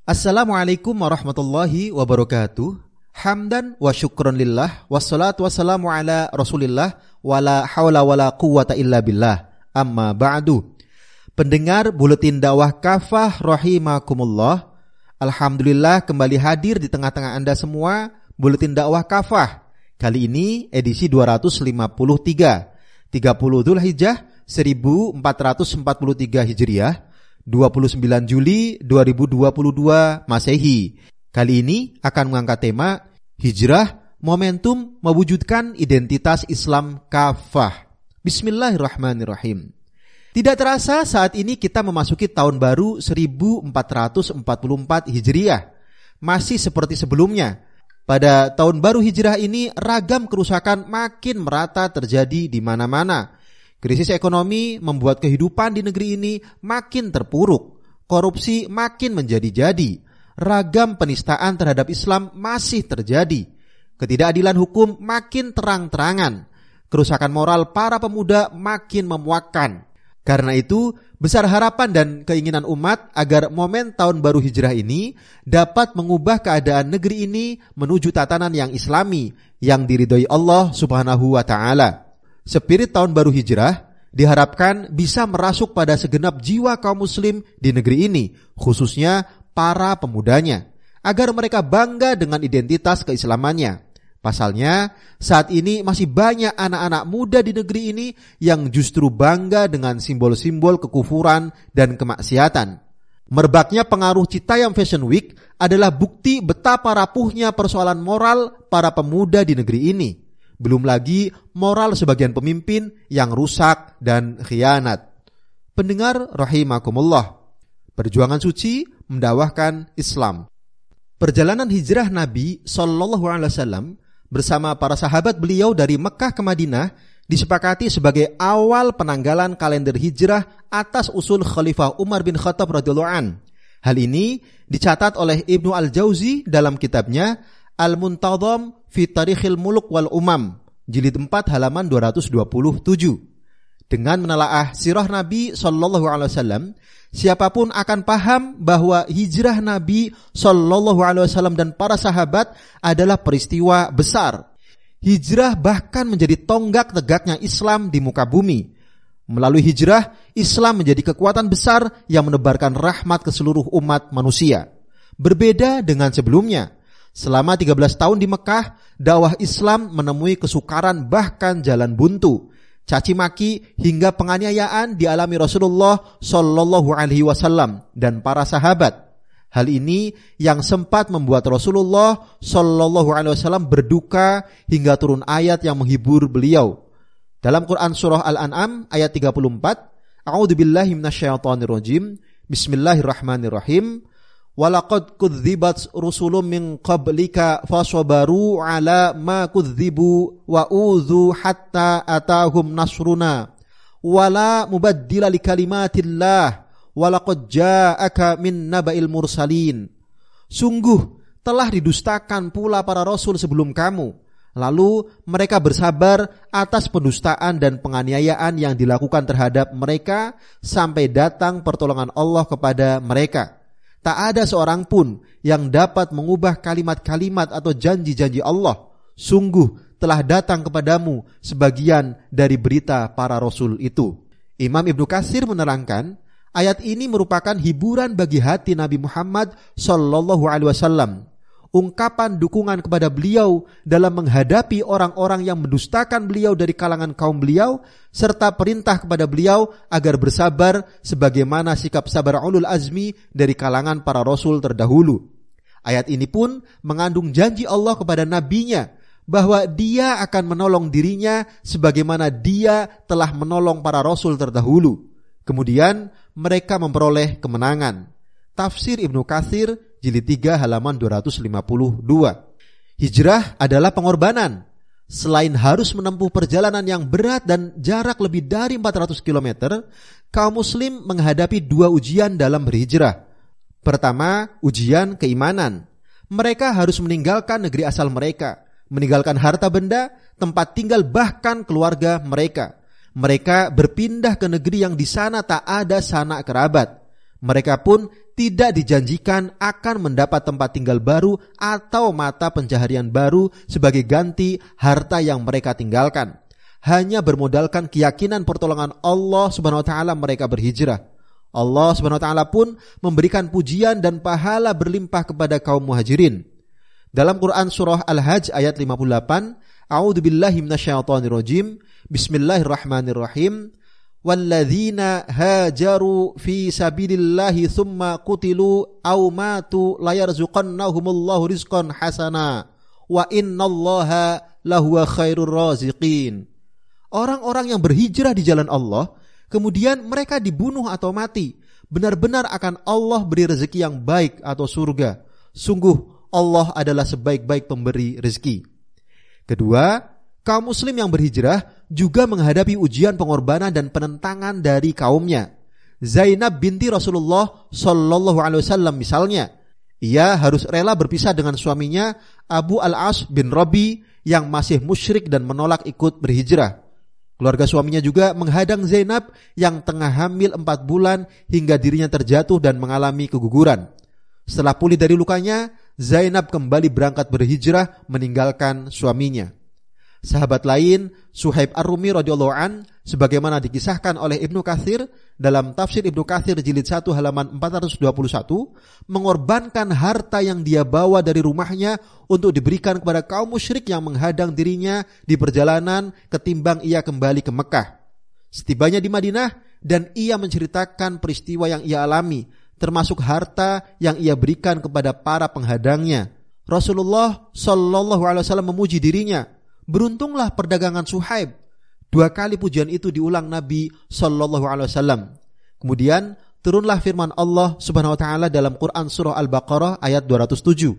Assalamualaikum warahmatullahi wabarakatuh. Hamdan wa syukron lillah, wassalatu wassalamu ala rasulillah, wala hawla wala quwata illa billah, amma ba'du. Pendengar Buletin Dakwah Kafah rahimakumullah, alhamdulillah kembali hadir di tengah-tengah Anda semua Buletin Dakwah Kafah. Kali ini edisi 253, 30 Dzulhijjah 1443 Hijriah, 29 Juli 2022 Masehi. Kali ini akan mengangkat tema Hijrah, Momentum Mewujudkan Identitas Islam Kafah. Bismillahirrahmanirrahim. Tidak terasa saat ini kita memasuki tahun baru 1444 Hijriah. Masih seperti sebelumnya. Pada tahun baru Hijrah ini ragam kerusakan makin merata terjadi di mana-mana. Krisis ekonomi membuat kehidupan di negeri ini makin terpuruk. Korupsi makin menjadi-jadi. Ragam penistaan terhadap Islam masih terjadi. Ketidakadilan hukum makin terang-terangan. Kerusakan moral para pemuda makin memuakkan. Karena itu, besar harapan dan keinginan umat agar momen tahun baru Hijrah ini dapat mengubah keadaan negeri ini menuju tatanan yang islami, yang diridhoi Allah Subhanahu wa Ta'ala. Spirit tahun baru Hijrah diharapkan bisa merasuk pada segenap jiwa kaum muslim di negeri ini, khususnya para pemudanya, agar mereka bangga dengan identitas keislamannya. Pasalnya, saat ini masih banyak anak-anak muda di negeri ini yang justru bangga dengan simbol-simbol kekufuran dan kemaksiatan. Merebaknya pengaruh Citayam Fashion Week adalah bukti betapa rapuhnya persoalan moral para pemuda di negeri ini. Belum lagi moral sebagian pemimpin yang rusak dan khianat. Pendengar rahimakumullah, perjuangan suci mendakwahkan Islam. Perjalanan hijrah Nabi SAW bersama para sahabat beliau dari Mekah ke Madinah disepakati sebagai awal penanggalan kalender hijrah atas usul Khalifah Umar bin Khattab radhiyallahu an. Hal ini dicatat oleh Ibnu Al-Jauzi dalam kitabnya Al-Muntadham fi Tarikhil Muluk wal Umam, jilid 4 halaman 227. Dengan menelaah sirah Nabi SAW, siapapun akan paham bahwa hijrah Nabi SAW dan para sahabat adalah peristiwa besar. Hijrah bahkan menjadi tonggak tegaknya Islam di muka bumi. Melalui hijrah, Islam menjadi kekuatan besar yang menebarkan rahmat ke seluruh umat manusia. Berbeda dengan sebelumnya. Selama 13 tahun di Mekah, dakwah Islam menemui kesukaran bahkan jalan buntu. Caci maki hingga penganiayaan dialami Rasulullah Shallallahu Alaihi Wasallam dan para sahabat. Hal ini yang sempat membuat Rasulullah Shallallahu Alaihi Wasallam berduka hingga turun ayat yang menghibur beliau. Dalam Quran surah Al-An'am ayat 34, A'udzubillahi minasyaitonirrajim. Bismillahirrahmanirrahim. Walaqad kudzibat rusulun min qablika fasabaru ala ma kudzibu wa udzu hatta atahum nasruna wala mubaddila likalimatillah walaqad ja'aka min naba'il mursalin. Sungguh telah didustakan pula para rasul sebelum kamu, lalu mereka bersabar atas pendustaan dan penganiayaan yang dilakukan terhadap mereka sampai datang pertolongan Allah kepada mereka. Tak ada seorang pun yang dapat mengubah kalimat-kalimat atau janji-janji Allah. Sungguh telah datang kepadamu sebagian dari berita para rasul itu. Imam Ibnu Katsir menerangkan, ayat ini merupakan hiburan bagi hati Nabi Muhammad SAW. Ungkapan dukungan kepada beliau dalam menghadapi orang-orang yang mendustakan beliau dari kalangan kaum beliau, serta perintah kepada beliau agar bersabar sebagaimana sikap sabar ulul azmi dari kalangan para rasul terdahulu. Ayat ini pun mengandung janji Allah kepada nabinya bahwa dia akan menolong dirinya sebagaimana dia telah menolong para rasul terdahulu. Kemudian mereka memperoleh kemenangan. Tafsir Ibnu Katsir jilid 3 halaman 252. Hijrah adalah pengorbanan. Selain harus menempuh perjalanan yang berat dan jarak lebih dari 400 km, kaum muslim menghadapi 2 ujian dalam berhijrah. Pertama, ujian keimanan. Mereka harus meninggalkan negeri asal mereka, meninggalkan harta benda, tempat tinggal, bahkan keluarga mereka. Mereka berpindah ke negeri yang di sana tak ada sanak kerabat. Mereka pun tidak dijanjikan akan mendapat tempat tinggal baru atau mata pencaharian baru sebagai ganti harta yang mereka tinggalkan. Hanya bermodalkan keyakinan pertolongan Allah Subhanahu wa taala mereka berhijrah. Allah Subhanahu wa taala pun memberikan pujian dan pahala berlimpah kepada kaum muhajirin. Dalam Quran surah Al-Hajj ayat 58, A'udzubillahi minasyaitonirrajim. Bismillahirrahmanirrahim. Walladzina hajaru fi sabilillahi thumma qutilu aw matu layarzuqannahumullahu rizqan hasana wa innallaha lahuwa khairur raziqin. Orang-orang yang berhijrah di jalan Allah, kemudian mereka dibunuh atau mati, benar-benar akan Allah beri rezeki yang baik atau surga. Sungguh Allah adalah sebaik-baik pemberi rezeki. Kedua, kaum muslim yang berhijrah juga menghadapi ujian pengorbanan dan penentangan dari kaumnya. Zainab binti Rasulullah sallallahu alaihi wasallam misalnya, ia harus rela berpisah dengan suaminya Abu Al-As bin Rabi yang masih musyrik dan menolak ikut berhijrah. Keluarga suaminya juga menghadang Zainab yang tengah hamil 4 bulan hingga dirinya terjatuh dan mengalami keguguran. Setelah pulih dari lukanya, Zainab kembali berangkat berhijrah meninggalkan suaminya. Sahabat lain, Suhaib Ar-Rumi radhiyallahu an, sebagaimana dikisahkan oleh Ibnu Katsir dalam tafsir Ibnu Katsir jilid 1 halaman 421, mengorbankan harta yang dia bawa dari rumahnya untuk diberikan kepada kaum musyrik yang menghadang dirinya di perjalanan ketimbang ia kembali ke Mekah. Setibanya di Madinah dan ia menceritakan peristiwa yang ia alami, termasuk harta yang ia berikan kepada para penghadangnya. Rasulullah sallallahu alaihi wasallam memuji dirinya. Beruntunglah perdagangan Suhaib. 2 kali pujian itu diulang Nabi sallallahu alaihi wasallam. Kemudian turunlah firman Allah Subhanahu wa taala dalam Quran surah Al-Baqarah ayat 207.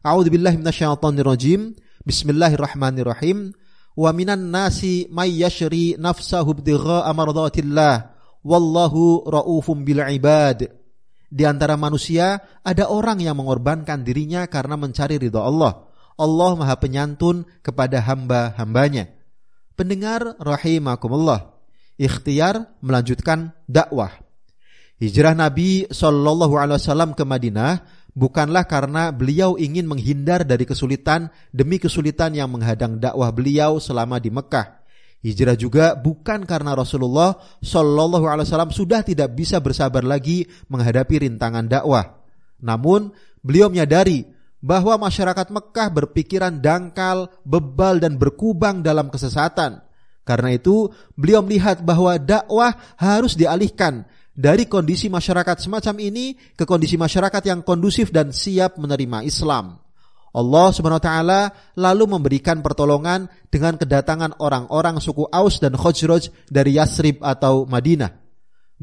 A'udzubillahi minasyaitonirrajim. Bismillahirrahmanirrahim. Wa minan nasi may yashri nafsahu ibtigha'a mardatillah wallahu raufum bil ibad. Di antara manusia ada orang yang mengorbankan dirinya karena mencari ridha Allah. Allah Maha Penyantun kepada hamba-hambanya. Pendengar rahimakumullah, ikhtiar melanjutkan dakwah. Hijrah Nabi sallallahu alaihi wasallam ke Madinah bukanlah karena beliau ingin menghindar dari kesulitan demi kesulitan yang menghadang dakwah beliau selama di Mekah. Hijrah juga bukan karena Rasulullah sallallahu alaihi wasallam sudah tidak bisa bersabar lagi menghadapi rintangan dakwah. Namun beliau menyadari bahwa masyarakat Mekah berpikiran dangkal, bebal dan berkubang dalam kesesatan. Karena itu, beliau melihat bahwa dakwah harus dialihkan dari kondisi masyarakat semacam ini ke kondisi masyarakat yang kondusif dan siap menerima Islam. Allah Subhanahu wa taala lalu memberikan pertolongan dengan kedatangan orang-orang suku Aus dan Khazraj dari Yasrib atau Madinah.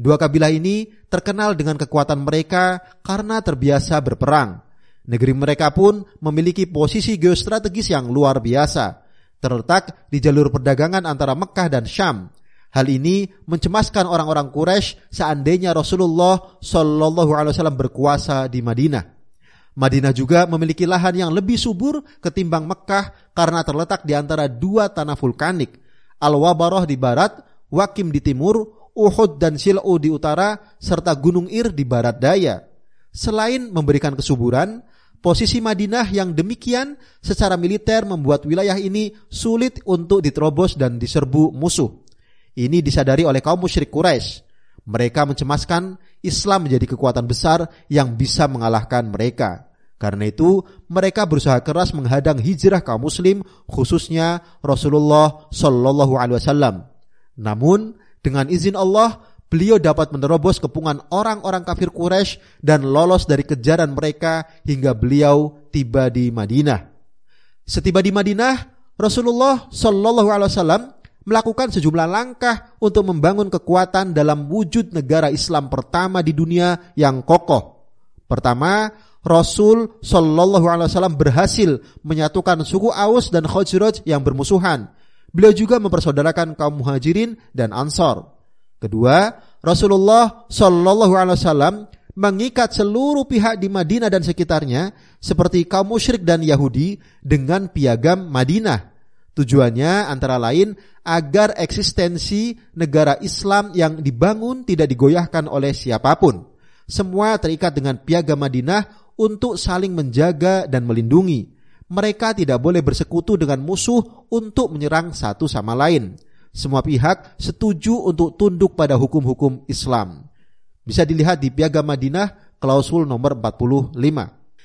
2 kabilah ini terkenal dengan kekuatan mereka karena terbiasa berperang. Negeri mereka pun memiliki posisi geostrategis yang luar biasa, terletak di jalur perdagangan antara Mekah dan Syam. Hal ini mencemaskan orang-orang Quraisy seandainya Rasulullah sallallahu alaihi wasallam berkuasa di Madinah. Madinah juga memiliki lahan yang lebih subur ketimbang Mekah karena terletak di antara 2 tanah vulkanik, Al-Wabarah di barat, Waqim di timur, Uhud dan Sil'u di utara, serta Gunung Ir di barat daya. Selain memberikan kesuburan, posisi Madinah yang demikian secara militer membuat wilayah ini sulit untuk diterobos dan diserbu musuh. Ini disadari oleh kaum musyrik Quraisy. Mereka mencemaskan Islam menjadi kekuatan besar yang bisa mengalahkan mereka. Karena itu, mereka berusaha keras menghadang hijrah kaum muslim, khususnya Rasulullah sallallahu alaihi wasallam. Namun, dengan izin Allah, beliau dapat menerobos kepungan orang-orang kafir Quraisy dan lolos dari kejaran mereka hingga beliau tiba di Madinah. Setiba di Madinah, Rasulullah sallallahu alaihi wasallam melakukan sejumlah langkah untuk membangun kekuatan dalam wujud negara Islam pertama di dunia yang kokoh. Pertama, Rasul sallallahu alaihi wasallam berhasil menyatukan suku Aus dan Khazraj yang bermusuhan. Beliau juga mempersaudarakan kaum Muhajirin dan Ansar. Kedua, Rasulullah sallallahu alaihi wasallam mengikat seluruh pihak di Madinah dan sekitarnya seperti kaum musyrik dan Yahudi dengan piagam Madinah. Tujuannya antara lain agar eksistensi negara Islam yang dibangun tidak digoyahkan oleh siapapun. Semua terikat dengan piagam Madinah untuk saling menjaga dan melindungi. Mereka tidak boleh bersekutu dengan musuh untuk menyerang satu sama lain. Semua pihak setuju untuk tunduk pada hukum-hukum Islam. Bisa dilihat di piagam Madinah klausul nomor 45.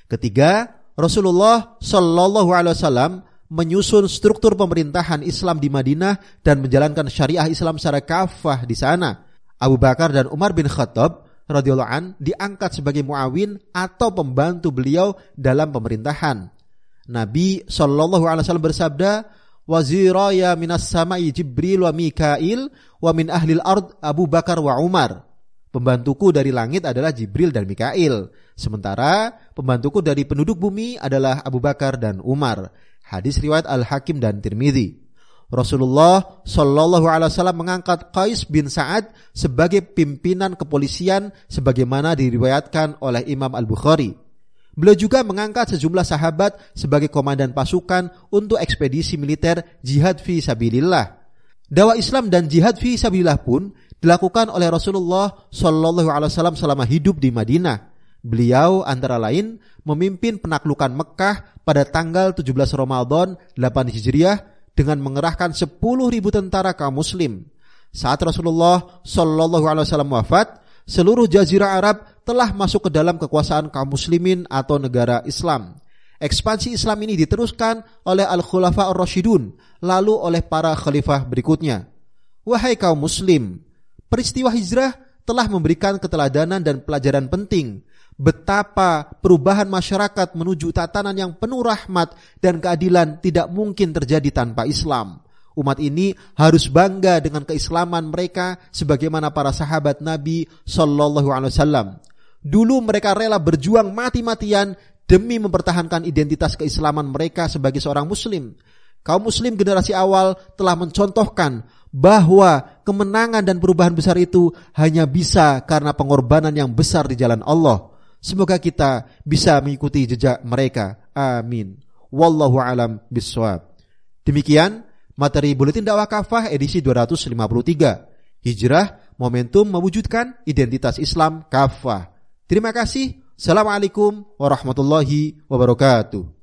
Ketiga, Rasulullah Shallallahu Alaihi Wasallam menyusun struktur pemerintahan Islam di Madinah dan menjalankan syariah Islam secara kafah di sana. Abu Bakar dan Umar bin Khattab radhiyallahu an diangkat sebagai muawin atau pembantu beliau dalam pemerintahan. Nabi Shallallahu Alaihi Wasallam bersabda, "Waziraya minas samai Jibril wa Mikail wa min ahlil ard Abu Bakar wa Umar." Pembantuku dari langit adalah Jibril dan Mikail, sementara pembantuku dari penduduk bumi adalah Abu Bakar dan Umar. Hadis riwayat Al-Hakim dan Tirmidzi. Rasulullah Shallallahu Alaihi Wasallam mengangkat Qais bin Sa'ad sebagai pimpinan kepolisian sebagaimana diriwayatkan oleh Imam Al-Bukhari. Beliau juga mengangkat sejumlah sahabat sebagai komandan pasukan untuk ekspedisi militer jihad fi sabilillah. Dakwah Islam dan jihad fi sabilillah pun dilakukan oleh Rasulullah Shallallahu Alaihi Wasallam selama hidup di Madinah. Beliau antara lain memimpin penaklukan Mekah pada tanggal 17 Ramadan 8 Hijriah dengan mengerahkan 10.000 tentara kaum muslim. Saat Rasulullah Shallallahu Alaihi Wasallam wafat, seluruh jazirah Arab telah masuk ke dalam kekuasaan kaum muslimin atau negara Islam. Ekspansi Islam ini diteruskan oleh Al-Khulafa Ar-Rasyidun, lalu oleh para khalifah berikutnya. Wahai kaum muslim, peristiwa hijrah telah memberikan keteladanan dan pelajaran penting betapa perubahan masyarakat menuju tatanan yang penuh rahmat dan keadilan tidak mungkin terjadi tanpa Islam. Umat ini harus bangga dengan keislaman mereka sebagaimana para sahabat Nabi Sallallahu Alaihi Wasallam. Dulu mereka rela berjuang mati-matian demi mempertahankan identitas keislaman mereka sebagai seorang muslim. Kaum muslim generasi awal telah mencontohkan bahwa kemenangan dan perubahan besar itu hanya bisa karena pengorbanan yang besar di jalan Allah. Semoga kita bisa mengikuti jejak mereka. Amin. Wallahu alam bissawab. Demikian materi Buletin Dakwah Kafah edisi 253. Hijrah, momentum mewujudkan identitas Islam kafah. Terima kasih. Assalamualaikum warahmatullahi wabarakatuh.